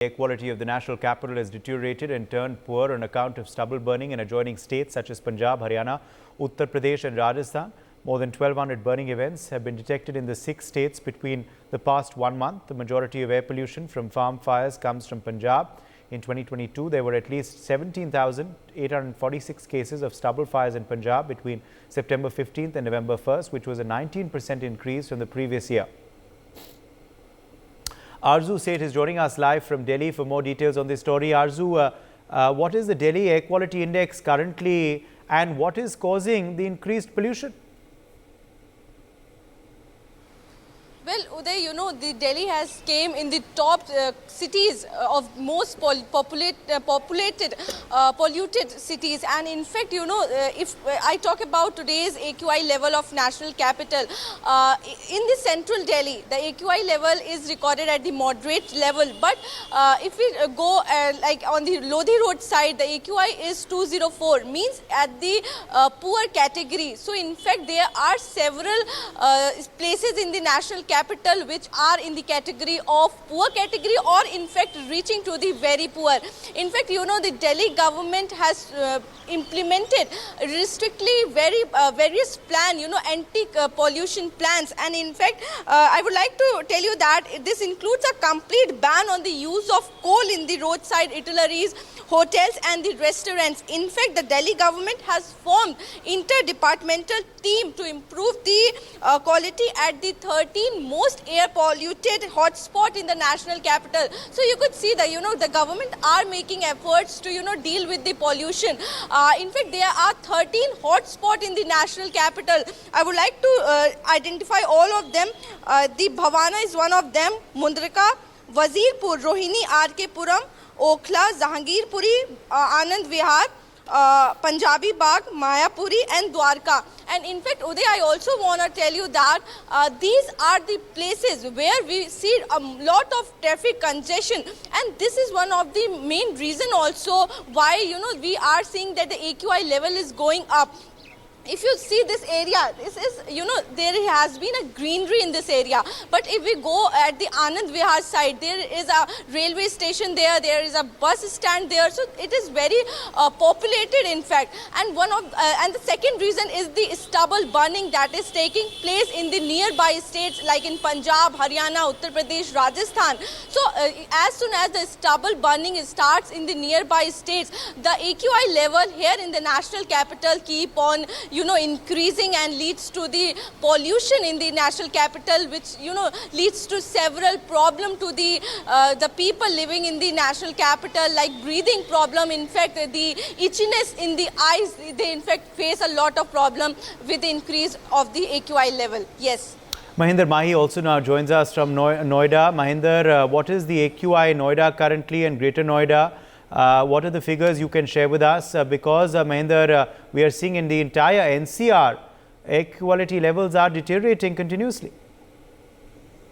Air quality of the national capital has deteriorated and turned poor on account of stubble burning in adjoining states such as Punjab, Haryana, Uttar Pradesh and Rajasthan. More than 1,200 burning events have been detected in the 6 states between the past 1 month. The majority of air pollution from farm fires comes from Punjab. In 2022, there were at least 17,846 cases of stubble fires in Punjab between September 15th and November 1st, which was a 19% increase from the previous year. Arzu Seth is joining us live from Delhi for more details on this story. Arzu, what is the Delhi Air Quality Index currently and what is causing the increased pollution? Well, Uday, you know, the Delhi has came in the top cities of most polluted cities. And in fact, you know, if I talk about today's AQI level of national capital, in the central Delhi, the AQI level is recorded at the moderate level. But if we go like on the Lodi Road side, the AQI is 204, means at the poor category. So in fact, there are several places in the national capital which are in the category of poor category or in fact reaching to the very poor. In fact, you know, the Delhi government has implemented strictly various plan, you know, anti-pollution plans. And in fact, I would like to tell you that this includes a complete ban on the use of coal in the roadside eateries, hotels and the restaurants. In fact, the Delhi government has formed interdepartmental team to improve the quality at the 13 most air polluted hotspot in the national capital. So you could see that, you know, the government are making efforts to, you know, deal with the pollution. In fact, there are 13 hotspots in the national capital. I would like to identify all of them. The Bhavana is one of them, Mundrika, Wazirpur, Rohini, RK Puram, Okhla, Jahangirpuri, Anand Vihar, Punjabi Bagh, Mayapuri and Dwarka. And in fact, Uday, I also want to tell you that these are the places where we see a lot of traffic congestion, and this is one of the main reason also why, you know, we are seeing that the AQI level is going up. If you see this area, this is, you know, there has been a greenery in this area. But if we go at the Anand Vihar side, there is a railway station there, there is a bus stand there. So it is very populated, in fact. And and the second reason is the stubble burning that is taking place in the nearby states like in Punjab, Haryana, Uttar Pradesh, Rajasthan. So as soon as the stubble burning starts in the nearby states, the AQI level here in the national capital keep on, you know, increasing and leads to the pollution in the national capital, which, you know, leads to several problems to the people living in the national capital, like breathing problem. In fact, the itchiness in the eyes, they in fact face a lot of problem with the increase of the AQI level. Yes. Mahinder Mahi also now joins us from Noida. Mahinder, what is the AQI Noida currently and Greater Noida? What are the figures you can share with us? Because Mahinder, we are seeing in the entire NCR, air quality levels are deteriorating continuously.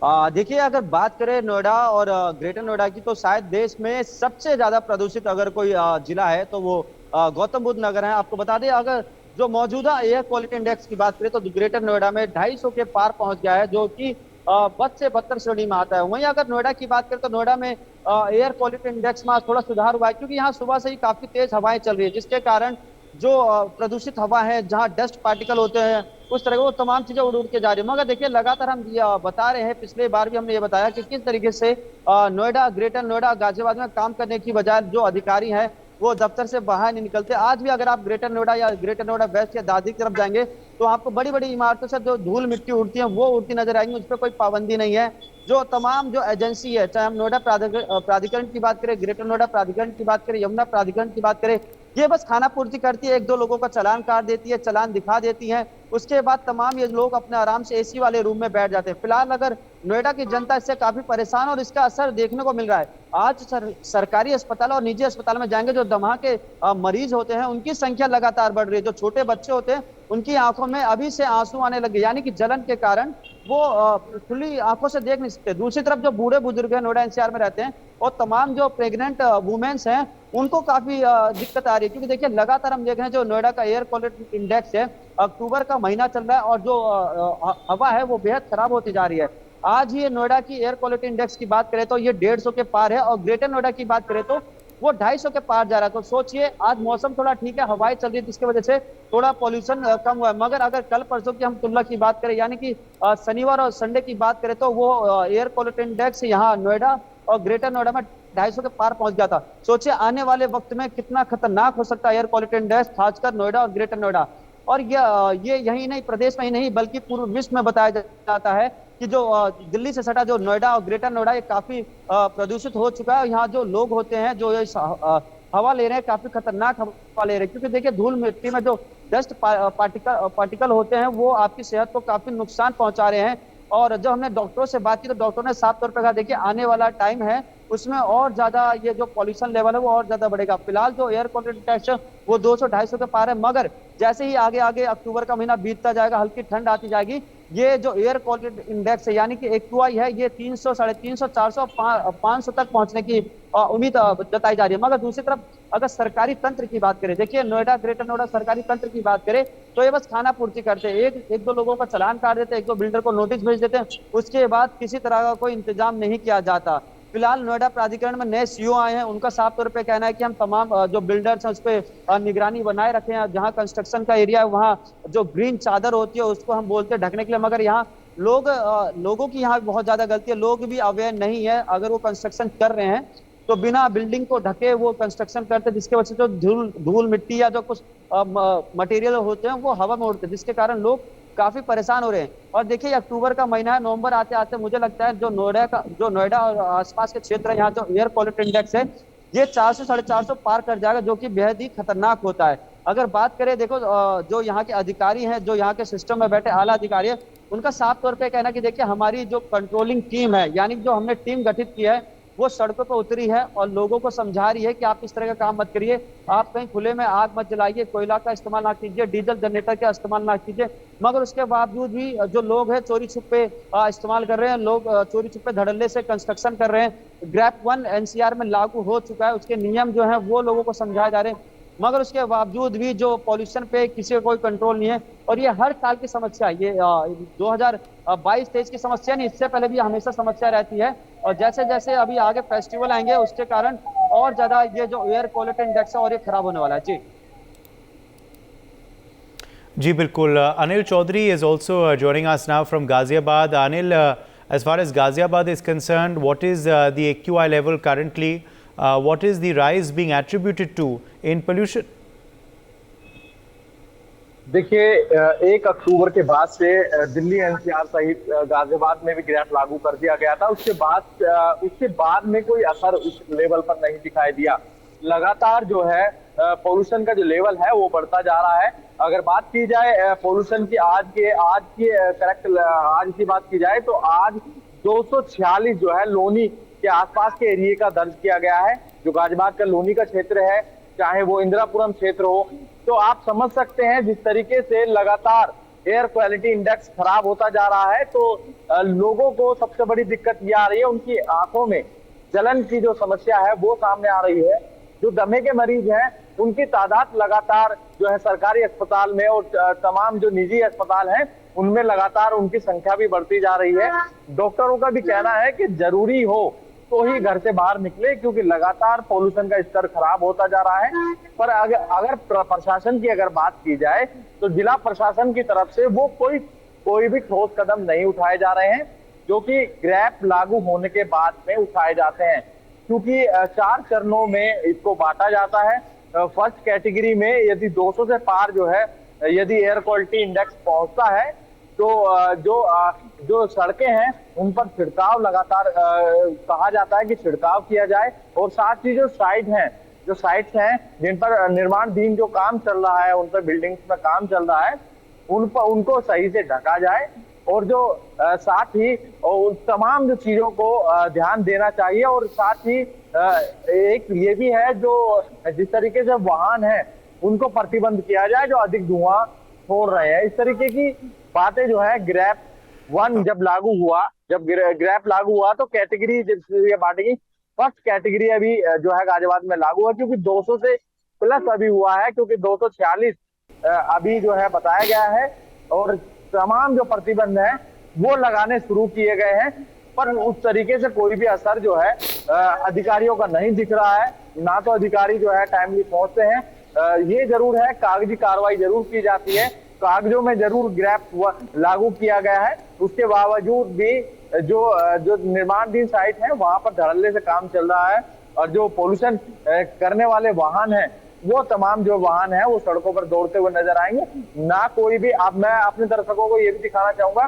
देखिए, अगर बात करें नोएडा और greater Noida की, तो शायद देश में सबसे ज्यादा प्रदूषित अगर कोई जिला है तो वो गौतम बुद्ध नगर है। आपको बता दें, अगर जो मौजूदा एयर क्वालिटी इंडेक्स की बात करें तो ग्रेटर नोएडा में 250 के पार पहुंच गया है, जो कि बद से बदतर श्रेणी में आता है। वहीं अगर नोएडा की बात करें तो नोएडा में एयर क्वालिटी इंडेक्स में थोड़ा सुधार हुआ है, क्योंकि यहाँ सुबह से ही काफी तेज हवाएं चल रही है, जिसके कारण जो प्रदूषित हवा है, जहाँ डस्ट पार्टिकल होते हैं, उस तरह वो तमाम चीजें उड़ उड़ के जा रही है। मगर देखिए, लगातार हम बता रहे हैं, पिछले बार भी हमने ये बताया कि किस तरीके से नोएडा, ग्रेटर नोएडा, गाजियाबाद में काम करने की बजाय जो अधिकारी हैं वो दफ्तर से बाहर नहीं निकलते। आज भी अगर आप ग्रेटर नोएडा या ग्रेटर नोएडा वेस्ट या दादरी की तरफ जाएंगे तो आपको बड़ी बड़ी इमारतों से जो धूल मिट्टी उड़ती है वो उड़ती नजर आएंगी, उस पर कोई पाबंदी नहीं है। जो तमाम जो एजेंसी है, चाहे हम नोएडा प्राधिकरण की बात करें, ग्रेटर नोएडा प्राधिकरण की बात करें, यमुना प्राधिकरण की बात करें, ये बस खाना पूर्ति करती है, 1-2 लोगों का चालान काट देती है, चालान दिखा देती है, उसके बाद तमाम ये लोग अपने आराम से एसी वाले रूम में बैठ जाते हैं। फिलहाल अगर नोएडा की जनता इससे काफी परेशान और इसका असर देखने को मिल रहा है। आज सरकारी अस्पताल और निजी अस्पताल में जाएंगे, जो दमा के मरीज होते हैं उनकी संख्या लगातार बढ़ रही है। जो छोटे बच्चे होते हैं उनकी आंखों में अभी से आंसू आने लगे, यानी कि जलन के कारण वो खुली आंखों से देख नहीं सकते। दूसरी तरफ जो बूढ़े बुजुर्ग हैं, नोएडा एनसीआर में रहते हैं, और तमाम जो प्रेग्नेंट वुमेन्स हैं, उनको काफी दिक्कत आ रही है। क्योंकि देखिए, लगातार हम देख रहे हैं जो नोएडा का एयर क्वालिटी इंडेक्स है, अक्टूबर का महीना चल रहा है और जो हवा है वो बेहद खराब होती जा रही है। आज ये नोएडा की एयर क्वालिटी इंडेक्स की बात करें तो ये 150 के पार है, और ग्रेटर नोएडा की बात करें तो वो 250 के पार जा रहा है। तो सोचिए, आज मौसम थोड़ा ठीक है, हवाएं चल रही है, जिसकी वजह से थोड़ा पॉल्यूशन कम हुआ है। मगर अगर कल परसों की हम तुलना की बात करें, यानी कि शनिवार और संडे की बात करें, तो वो एयर क्वालिटी इंडेक्स यहाँ नोएडा और ग्रेटर नोएडा में 250 के पार पहुंच गया था। सोचिए आने वाले वक्त में कितना खतरनाक हो सकता है एयर क्वालिटी इंडेक्स, खासकर नोएडा और ग्रेटर नोएडा। और ये यही नहीं, प्रदेश में ही नहीं बल्कि पूरे विश्व में बताया जाता है कि जो दिल्ली से सटा जो नोएडा और ग्रेटर नोएडा ये काफी प्रदूषित हो चुका है। यहाँ जो लोग होते हैं जो इस हवा ले रहे हैं, काफी खतरनाक हवा ले रहे हैं, क्योंकि देखिए धूल मिट्टी में जो डस्ट पार्टिकल होते हैं वो आपकी सेहत को काफी नुकसान पहुंचा रहे हैं। और जब हमने डॉक्टरों से बात की तो डॉक्टरों ने साफ तौर पर कहा, देखिए आने वाला टाइम है उसमें और ज्यादा ये जो पॉल्यूशन लेवल है वो और ज्यादा बढ़ेगा। फिलहाल जो एयर क्वालिटी इंडेक्स है वो 200-250 के पार है, मगर जैसे ही आगे आगे अक्टूबर का महीना बीतता जाएगा, हल्की ठंड आती जाएगी, ये जो एयर क्वालिटी इंडेक्स है यानी कि एक्यूआई है, ये 300, 350, 400, 500 तक पहुंचने की उम्मीद जताई जा रही है। मगर दूसरी तरफ अगर सरकारी तंत्र की बात करें, देखिए नोएडा ग्रेटर नोएडा सरकारी तंत्र की बात करें तो ये बस खाना पूर्ति करते हैं, एक दो लोगों का चालान काट देते हैं, एक दो बिल्डर को नोटिस भेज देते हैं, उसके बाद किसी तरह का कोई इंतजाम नहीं किया जाता। फिलहाल नोएडा प्राधिकरण में नए सीईओ आए हैं, उनका साफ तौर पे कहना है कि हम तमाम जो बिल्डर्स हैं उस पर निगरानी बनाए रखे हैं। जहां कंस्ट्रक्शन का एरिया है वहां जो ग्रीन चादर होती है उसको हम बोलते हैं ढकने के लिए, मगर यहाँ लोगों की यहाँ बहुत ज्यादा गलती है, लोग भी अवेयर नहीं है। अगर वो कंस्ट्रक्शन कर रहे हैं तो बिना बिल्डिंग को ढके वो कंस्ट्रक्शन करते हैं, जिसके वजह से जो धूल मिट्टी या जो कुछ मटेरियल होते हैं वो हवा में उड़ते हैं, जिसके कारण लोग काफी परेशान हो रहे हैं। और देखिए अक्टूबर का महीना है, नवंबर आते आते मुझे लगता है जो नोएडा और आसपास के क्षेत्र है, यहाँ जो एयर क्वालिटी इंडेक्स है ये 400 450 पार कर जाएगा, जो कि बेहद ही खतरनाक होता है। अगर बात करें, देखो जो यहाँ के अधिकारी हैं, जो यहाँ के सिस्टम में बैठे आला अधिकारी है, उनका साफ तौर पे कहना कि देखिए हमारी जो कंट्रोलिंग टीम है, यानी जो हमने टीम गठित की है, वो सड़कों पर उतरी है और लोगों को समझा रही है कि आप इस तरह का काम मत करिए, आप कहीं खुले में आग मत जलाइए, कोयला का इस्तेमाल ना कीजिए, डीजल जनरेटर का इस्तेमाल ना कीजिए। मगर उसके बावजूद भी जो लोग हैं चोरी छुपे इस्तेमाल कर रहे हैं, लोग चोरी छुपे धड़ल्ले से कंस्ट्रक्शन कर रहे हैं। ग्रैप 1 एनसीआर में लागू हो चुका है, उसके नियम जो है वो लोगों को समझाए जा रहे हैं, मगर उसके बावजूद भी जो पॉल्यूशन पे किसी का कोई कंट्रोल नहीं है। और ये हर साल की समस्या है, ये 2022-23 की समस्या नहीं, इससे पहले भी हमेशा समस्या रहती है। और जैसे जैसे अभी आगे फेस्टिवल आएंगे उसके कारण और ज्यादा ये जो एयर क्वालिटी इंडेक्स है और ये खराब होने वाला है। जी जी बिल्कुल। Anil Chaudhary is also joining us now from Ghaziabad. Anil, as far as Ghaziabad is concerned, what is the AQI level currently? What is the rise being attributed to in pollution? देखिए 1 अक्टूबर के बाद से Delhi NCR सहित गाजियाबाद में भी grab लागू कर दिया गया था। उसके बाद में कोई असर उस लेवल पर नहीं दिखाई दिया। लगातार जो है पोल्यूशन का जो लेवल है वो बढ़ता जा रहा है। अगर बात की जाए पोल्यूशन की आज की बात की जाए तो आज 246 जो है लोनी के आसपास के एरिया का दर्ज किया गया है। जो गाजियाबाद का लोनी का क्षेत्र है, चाहे वो इंदिरापुरम क्षेत्र हो, तो आप समझ सकते हैं जिस तरीके से लगातार एयर क्वालिटी इंडेक्स खराब होता जा रहा है, तो लोगों को सबसे बड़ी दिक्कत ये आ रही है, उनकी आंखों में जलन की जो समस्या है वो सामने आ रही है। जो दमे के मरीज हैं उनकी तादाद लगातार जो है सरकारी अस्पताल में और तमाम जो निजी अस्पताल हैं उनमें लगातार उनकी संख्या भी बढ़ती जा रही है। डॉक्टरों का भी कहना है कि जरूरी हो तो ही घर से बाहर निकले, क्योंकि लगातार पोल्यूशन का स्तर खराब होता जा रहा है। पर अगर प्रशासन की अगर बात की जाए तो जिला प्रशासन की तरफ से वो कोई भी ठोस कदम नहीं उठाए जा रहे हैं, जो कि ग्रैप लागू होने के बाद में उठाए जाते हैं। क्योंकि 4 चरणों में इसको बांटा जाता है। फर्स्ट कैटेगरी में यदि 200 से पार जो है यदि एयर क्वालिटी इंडेक्स पहुंचता है तो जो सड़कें हैं उन पर छिड़काव लगातार कहा जाता है कि छिड़काव किया जाए, और साथ ही जो साइट्स हैं जिन पर निर्माणाधीन जो काम चल रहा है, उन पर बिल्डिंग्स में काम चल रहा है, उनको सही से ढका जाए। और जो साथ ही उन तमाम जो चीजों को ध्यान देना चाहिए। और साथ ही एक ये भी है, जो जिस तरीके से वाहन है उनको प्रतिबंध किया जाए जो अधिक धुआं छोड़ रहे हैं। इस तरीके की बातें जो है ग्रैप 1 जब ग्रैप लागू हुआ तो कैटेगरी ये बांटेगी। फर्स्ट कैटेगरी अभी जो है गाजियाबाद में लागू हुआ, क्योंकि 200 से प्लस अभी हुआ है, क्योंकि 246 अभी जो है बताया गया है। और तमाम जो प्रतिबंध है वो लगाने शुरू किए गए हैं, पर उस तरीके से कोई भी असर जो है अधिकारियों का नहीं दिख रहा है। ना तो अधिकारी जो है टाइमली पहुंचते हैं। ये जरूर है, कागजी कार्रवाई जरूर की जाती है, कागजों में जरूर ग्रैप लागू किया गया है, उसके बावजूद भी जो निर्माणाधीन साइट है वहां पर धड़ल्ले से काम चल रहा है। और जो पोल्यूशन करने वाले वाहन हैं, वो तमाम जो वाहन है वो सड़कों पर दौड़ते हुए नजर आएंगे। ना कोई भी, अब मैं अपने दर्शकों को ये भी दिखाना चाहूंगा,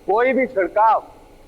कोई भी छिड़काव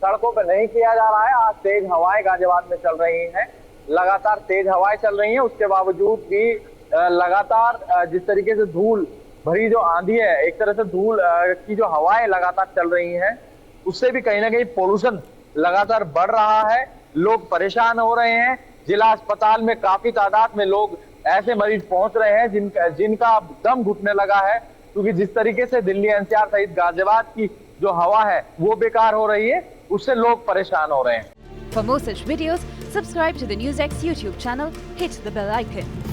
सड़कों पर नहीं किया जा रहा है। आज तेज हवाएं गाजियाबाद में चल रही हैं, लगातार तेज हवाएं चल रही हैं, उसके बावजूद भी लगातार जिस तरीके से धूल भरी जो आंधी है, एक तरह से धूल की जो हवाएं लगातार चल रही हैं, उससे भी कहीं ना कहीं पोल्यूशन लगातार बढ़ रहा है। लोग परेशान हो रहे हैं। जिला अस्पताल में काफी तादाद में लोग ऐसे मरीज पहुंच रहे हैं जिनका दम घुटने लगा है, क्योंकि जिस तरीके से दिल्ली एनसीआर सहित गाजियाबाद की जो हवा है वो बेकार हो रही है, उससे लोग परेशान हो रहे हैं। For more such videos, subscribe to the NewsX YouTube channel, hit the bell icon.